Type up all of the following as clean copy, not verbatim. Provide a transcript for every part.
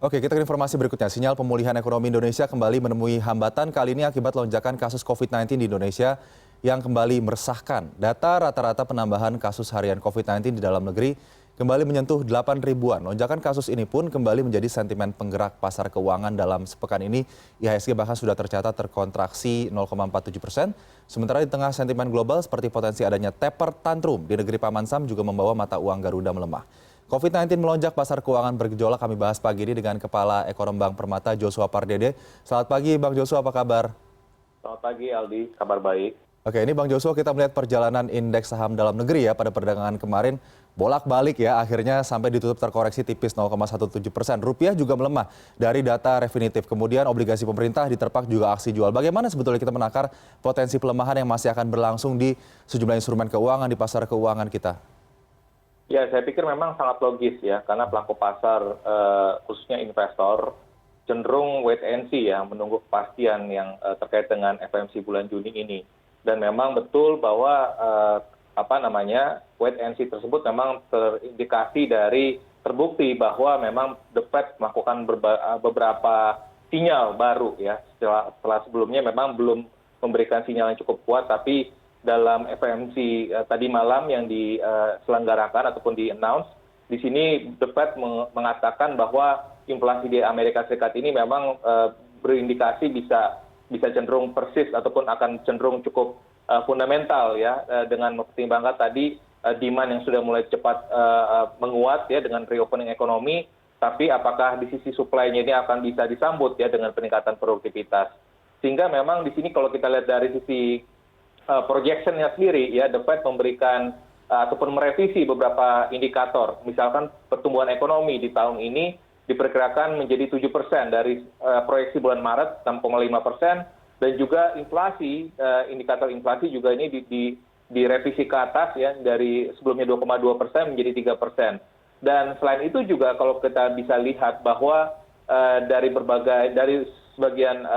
Oke, kita ke informasi berikutnya. Sinyal pemulihan ekonomi Indonesia kembali menemui hambatan kali ini akibat lonjakan kasus COVID-19 di Indonesia yang kembali meresahkan. Data rata-rata penambahan kasus harian COVID-19 di dalam negeri kembali menyentuh 8 ribuan. Lonjakan kasus ini pun kembali menjadi sentimen penggerak pasar keuangan dalam sepekan ini. IHSG bahkan sudah tercatat terkontraksi 0,47%. Sementara di tengah sentimen global seperti potensi adanya taper tantrum di negeri Paman Sam juga membawa mata uang Garuda melemah. COVID-19 melonjak, pasar keuangan bergejolak. Kami bahas pagi ini dengan Kepala Ekonom Bank Permata, Joshua Pardede. Selamat pagi, Bang Joshua, apa kabar? Selamat pagi, Aldi. Kabar baik. Oke, ini Bang Joshua, kita melihat perjalanan indeks saham dalam negeri ya pada perdagangan kemarin. Bolak-balik ya, akhirnya sampai ditutup terkoreksi tipis 0,17%. Rupiah juga melemah dari data definitif. Kemudian obligasi pemerintah diterpak juga aksi jual. Bagaimana sebetulnya kita menakar potensi pelemahan yang masih akan berlangsung di sejumlah instrumen keuangan di pasar keuangan kita? Ya, saya pikir memang sangat logis ya, karena pelaku pasar, khususnya investor, cenderung wait and see ya, menunggu kepastian yang terkait dengan FOMC bulan Juni ini. Dan memang betul bahwa wait and see tersebut memang terindikasi dari terbukti bahwa memang The Fed melakukan beberapa sinyal baru ya, setelah sebelumnya memang belum memberikan sinyal yang cukup kuat, tapi dalam FOMC tadi malam yang diselenggarakan ataupun di-announce, di sini The Fed mengatakan bahwa inflasi di Amerika Serikat ini memang berindikasi bisa cenderung persis ataupun akan cenderung cukup fundamental ya, dengan mempertimbangkan tadi demand yang sudah mulai cepat menguat ya dengan reopening ekonomi, tapi apakah di sisi supply-nya ini akan bisa disambut ya dengan peningkatan produktivitas. Sehingga memang di sini kalau kita lihat dari sisi projection-nya sendiri ya, The Fed memberikan ataupun merevisi beberapa indikator. Misalkan pertumbuhan ekonomi di tahun ini diperkirakan menjadi 7% dari proyeksi bulan Maret 6,5%, dan juga inflasi, indikator inflasi juga ini direvisi ke atas ya, dari sebelumnya 2,2% menjadi 3%. Dan selain itu juga kalau kita bisa lihat bahwa dari sebagian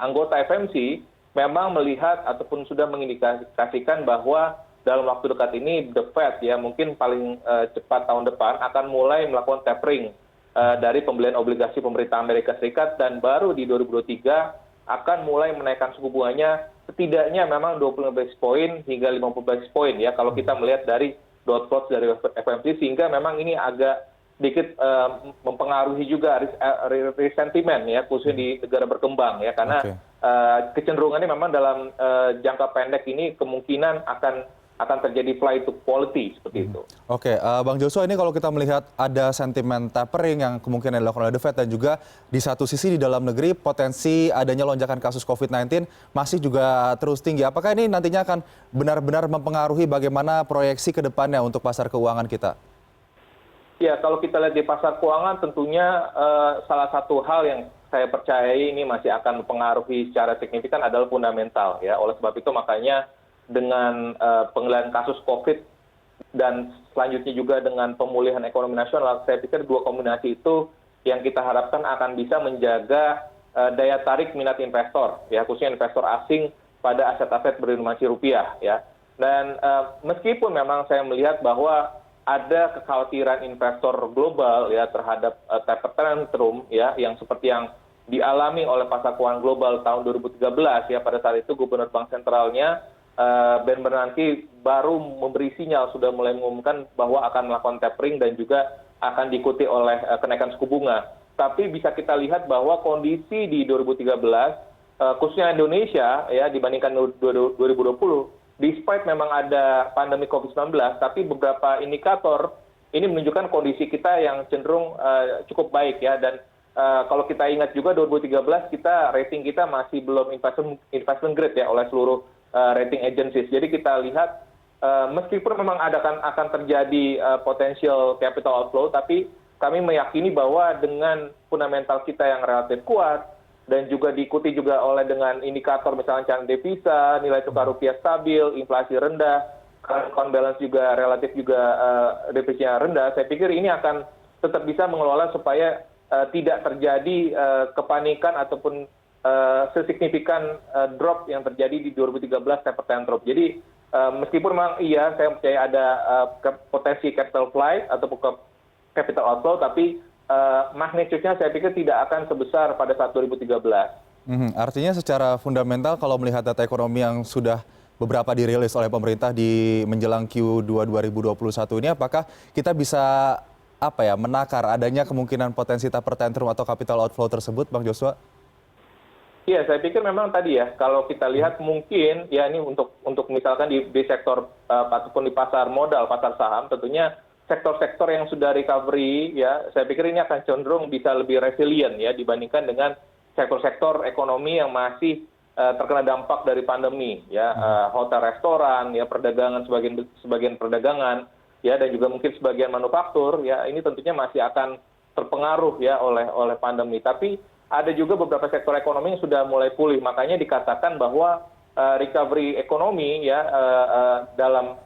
anggota FOMC memang melihat ataupun sudah mengindikasikan bahwa dalam waktu dekat ini The Fed ya mungkin paling cepat tahun depan akan mulai melakukan tapering dari pembelian obligasi pemerintah Amerika Serikat, dan baru di 2023 akan mulai menaikkan suku bunganya setidaknya memang 25 basis point hingga 50 basis point ya kalau kita melihat dari dot plots dari FOMC, sehingga memang ini agak sedikit mempengaruhi juga resentiment ya, khususnya di negara berkembang ya, karena kecenderungannya memang dalam jangka pendek ini kemungkinan akan terjadi flight to quality seperti itu. Oke, Bang Joshua, ini kalau kita melihat ada sentimen tapering yang kemungkinan dilakukan oleh The Fed, dan juga di satu sisi di dalam negeri potensi adanya lonjakan kasus COVID-19 masih juga terus tinggi. Apakah ini nantinya akan benar-benar mempengaruhi bagaimana proyeksi ke depannya untuk pasar keuangan kita? Ya, kalau kita lihat di pasar keuangan tentunya salah satu hal yang saya percayai ini masih akan mempengaruhi secara signifikan adalah fundamental ya. Oleh sebab itu makanya dengan pengendalian kasus COVID dan selanjutnya juga dengan pemulihan ekonomi nasional, saya pikir dua kombinasi itu yang kita harapkan akan bisa menjaga daya tarik minat investor ya, khususnya investor asing pada aset-aset berdenominasi rupiah ya. Dan meskipun memang saya melihat bahwa ada kekhawatiran investor global ya terhadap taper tantrum ya, yang seperti yang dialami oleh pasar keuangan global tahun 2013 ya, pada saat itu Gubernur Bank Sentralnya Ben Bernanke baru memberi sinyal, sudah mulai mengumumkan bahwa akan melakukan tapering dan juga akan diikuti oleh kenaikan suku bunga. Tapi bisa kita lihat bahwa kondisi di 2013 khususnya Indonesia ya dibandingkan 2020, despite memang ada pandemi COVID-19, tapi beberapa indikator ini menunjukkan kondisi kita yang cenderung cukup baik ya. Dan kalau kita ingat juga 2013 rating kita masih belum investment grade ya oleh seluruh rating agencies. Jadi kita lihat meskipun memang akan terjadi potential capital outflow, tapi kami meyakini bahwa dengan fundamental kita yang relatif kuat dan juga diikuti juga oleh dengan indikator misalnya cadangan devisa, nilai tukar rupiah stabil, inflasi rendah, current account balance juga relatif juga defisitnya rendah, saya pikir ini akan tetap bisa mengelola supaya tidak terjadi kepanikan ataupun sesignifikan drop yang terjadi di 2013 taper tantrum. Jadi meskipun memang saya percaya ada potensi capital flight ataupun capital outflow, tapi magnitude-nya saya pikir tidak akan sebesar pada saat 2013. Artinya secara fundamental kalau melihat data ekonomi yang sudah beberapa dirilis oleh pemerintah di menjelang Q2 2021 ini, apakah kita bisa menakar adanya kemungkinan potensi taper tantrum atau capital outflow tersebut, Bang Joshua? Iya, saya pikir memang tadi ya, kalau kita lihat mungkin ya ini untuk misalkan di sektor ataupun di pasar modal, pasar saham, tentunya sektor-sektor yang sudah recovery ya, saya pikir ini akan cenderung bisa lebih resilient ya dibandingkan dengan sektor-sektor ekonomi yang masih terkena dampak dari pandemi ya, hotel, restoran, ya perdagangan, sebagian perdagangan ya, dan juga mungkin sebagian manufaktur ya, ini tentunya masih akan terpengaruh ya oleh pandemi. Tapi ada juga beberapa sektor ekonomi yang sudah mulai pulih, makanya dikatakan bahwa recovery ekonomi ya dalam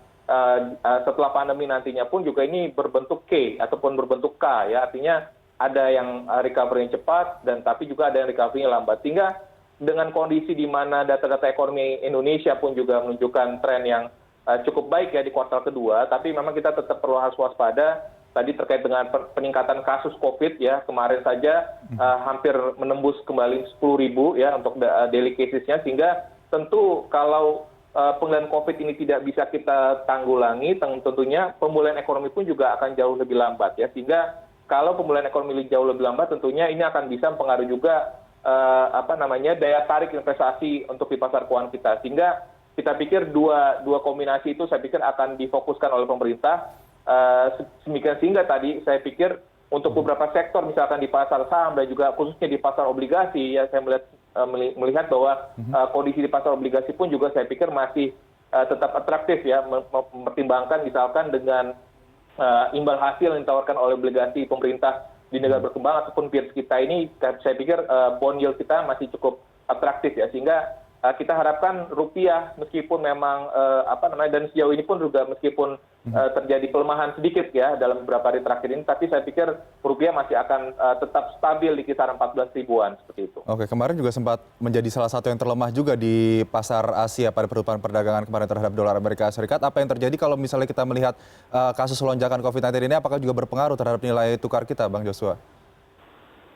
setelah pandemi nantinya pun juga ini berbentuk K ataupun berbentuk K ya, artinya ada yang recovery yang cepat dan tapi juga ada yang recovery yang lambat. Sehingga dengan kondisi di mana data-data ekonomi Indonesia pun juga menunjukkan tren yang cukup baik ya di kuartal kedua, tapi memang kita tetap perlu harus waspada tadi terkait dengan peningkatan kasus COVID ya, kemarin saja hampir menembus kembali 10.000 ya untuk daily casesnya, sehingga tentu kalau pengendalian COVID ini tidak bisa kita tanggulangi, tentunya pemulihan ekonomi pun juga akan jauh lebih lambat ya, sehingga kalau pemulihan ekonomi jauh lebih lambat tentunya ini akan bisa mempengaruhi juga daya tarik investasi untuk di pasar keuangan kita, sehingga kita pikir dua kombinasi itu saya pikir akan difokuskan oleh pemerintah. Demikian sehingga tadi saya pikir untuk beberapa sektor misalkan di pasar saham dan juga khususnya di pasar obligasi ya, saya melihat bahwa kondisi di pasar obligasi pun juga saya pikir masih tetap atraktif ya, mempertimbangkan misalkan dengan imbal hasil yang ditawarkan oleh obligasi pemerintah di negara berkembang ataupun peers kita ini, saya pikir bond yield kita masih cukup atraktif ya, sehingga kita harapkan rupiah meskipun memang dan sejauh ini pun juga meskipun terjadi pelemahan sedikit ya dalam beberapa hari terakhir ini, tapi saya pikir rupiah masih akan tetap stabil di kisaran 14 ribuan seperti itu. Oke, kemarin juga sempat menjadi salah satu yang terlemah juga di pasar Asia pada penutupan perdagangan kemarin terhadap dolar Amerika Serikat. Apa yang terjadi kalau misalnya kita melihat kasus lonjakan COVID-19 ini, apakah juga berpengaruh terhadap nilai tukar kita, Bang Joshua?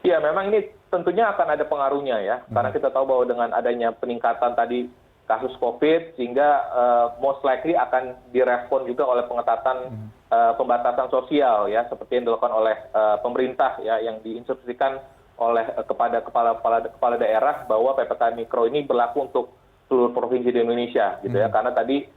Ya, memang ini tentunya akan ada pengaruhnya ya, karena kita tahu bahwa dengan adanya peningkatan tadi kasus COVID, sehingga most likely akan direspon juga oleh pengetatan pembatasan sosial ya, seperti yang dilakukan oleh pemerintah ya, yang diinstruksikan oleh kepada kepala daerah bahwa PPKM Mikro ini berlaku untuk seluruh provinsi di Indonesia gitu ya, karena tadi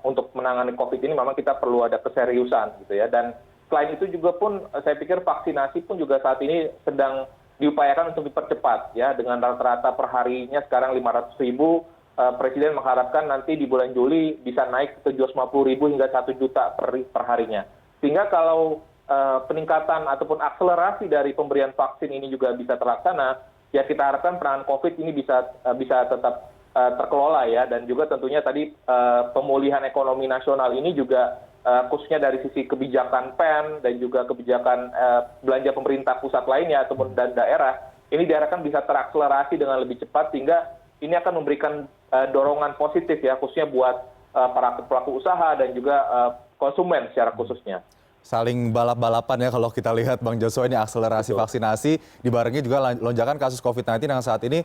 untuk menangani COVID ini memang kita perlu ada keseriusan gitu ya, dan selain itu juga pun saya pikir vaksinasi pun juga saat ini sedang diupayakan untuk dipercepat ya, dengan rata-rata perharinya sekarang 500.000, Presiden mengharapkan nanti di bulan Juli bisa naik ke 750.000 hingga 1 juta per harinya. Sehingga kalau peningkatan ataupun akselerasi dari pemberian vaksin ini juga bisa terlaksana, ya kita harapkan penanganan COVID ini bisa tetap terkelola ya, dan juga tentunya tadi pemulihan ekonomi nasional ini juga khususnya dari sisi kebijakan PEN dan juga kebijakan belanja pemerintah pusat lainnya ataupun dan daerah, ini diharapkan bisa terakselerasi dengan lebih cepat, sehingga ini akan memberikan dorongan positif ya, khususnya buat para pelaku usaha dan juga konsumen secara khususnya. Saling balap-balapan ya kalau kita lihat, Bang Joshua, ini akselerasi vaksinasi dibarengi juga lonjakan kasus COVID-19 yang saat ini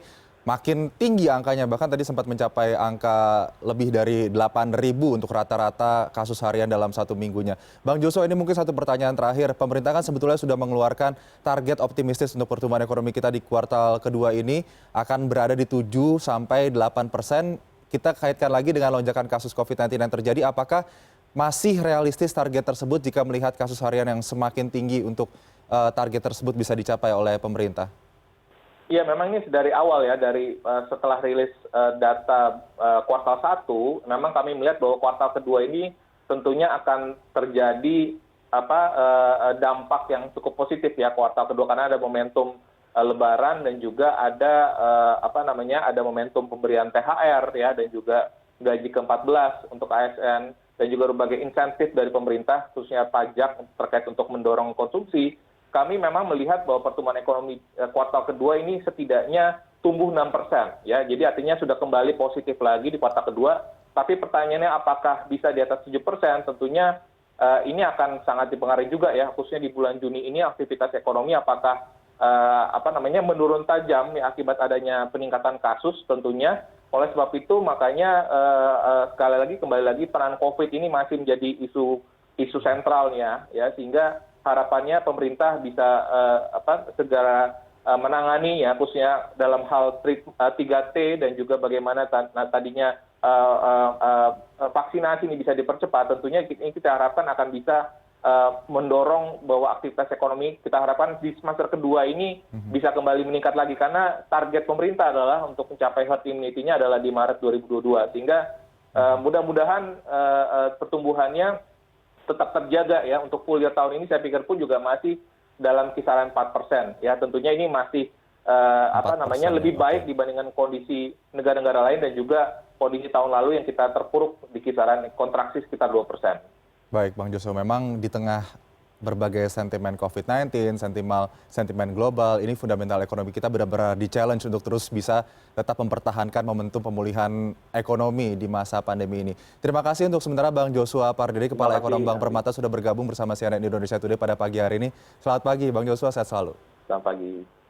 makin tinggi angkanya, bahkan tadi sempat mencapai angka lebih dari 8.000 untuk rata-rata kasus harian dalam satu minggunya. Bang Joshua, ini mungkin satu pertanyaan terakhir. Pemerintah kan sebetulnya sudah mengeluarkan target optimistis untuk pertumbuhan ekonomi kita di kuartal kedua ini akan berada di 7 sampai 8%. Kita kaitkan lagi dengan lonjakan kasus COVID-19 yang terjadi, apakah masih realistis target tersebut jika melihat kasus harian yang semakin tinggi untuk target tersebut bisa dicapai oleh pemerintah? Ya, memang ini dari awal ya, dari setelah rilis data kuartal 1, memang kami melihat bahwa kuartal kedua ini tentunya akan terjadi dampak yang cukup positif ya kuartal kedua, karena ada momentum lebaran dan juga ada ada momentum pemberian THR ya, dan juga gaji ke-14 untuk ASN dan juga berbagai insentif dari pemerintah khususnya pajak terkait untuk mendorong konsumsi. Kami memang melihat bahwa pertumbuhan ekonomi kuartal kedua ini setidaknya tumbuh 6% ya. Jadi artinya sudah kembali positif lagi di kuartal kedua. Tapi pertanyaannya apakah bisa di atas 7%? Tentunya ini akan sangat dipengaruhi juga ya, khususnya di bulan Juni ini aktivitas ekonomi apakah menurun tajam ya, akibat adanya peningkatan kasus tentunya. Oleh sebab itu makanya kembali lagi peran COVID ini masih menjadi isu sentralnya ya, sehingga harapannya pemerintah bisa segera menangani ya, khususnya dalam hal 3T dan juga bagaimana tadinya vaksinasi ini bisa dipercepat. Tentunya ini kita harapkan akan bisa mendorong bahwa aktivitas ekonomi kita harapkan di semester kedua ini bisa kembali meningkat lagi, karena target pemerintah adalah untuk mencapai herd immunity-nya adalah di Maret 2022, sehingga mudah-mudahan pertumbuhannya tetap terjaga ya. Untuk full year tahun ini saya pikir pun juga masih dalam kisaran 4% ya. Tentunya ini masih lebih baik dibandingkan kondisi negara-negara lain dan juga kondisi tahun lalu yang kita terpuruk di kisaran kontraksi sekitar 2%. Baik, Bang Joshua, memang di tengah berbagai sentimen COVID-19, sentimen global, ini fundamental ekonomi kita benar-benar di-challenge untuk terus bisa tetap mempertahankan momentum pemulihan ekonomi di masa pandemi ini. Terima kasih untuk sementara Bang Joshua Pardede, Kepala Ekonom Bank Permata, sudah bergabung bersama CNN Indonesia Today pada pagi hari ini. Selamat pagi, Bang Joshua, sehat selalu. Selamat pagi.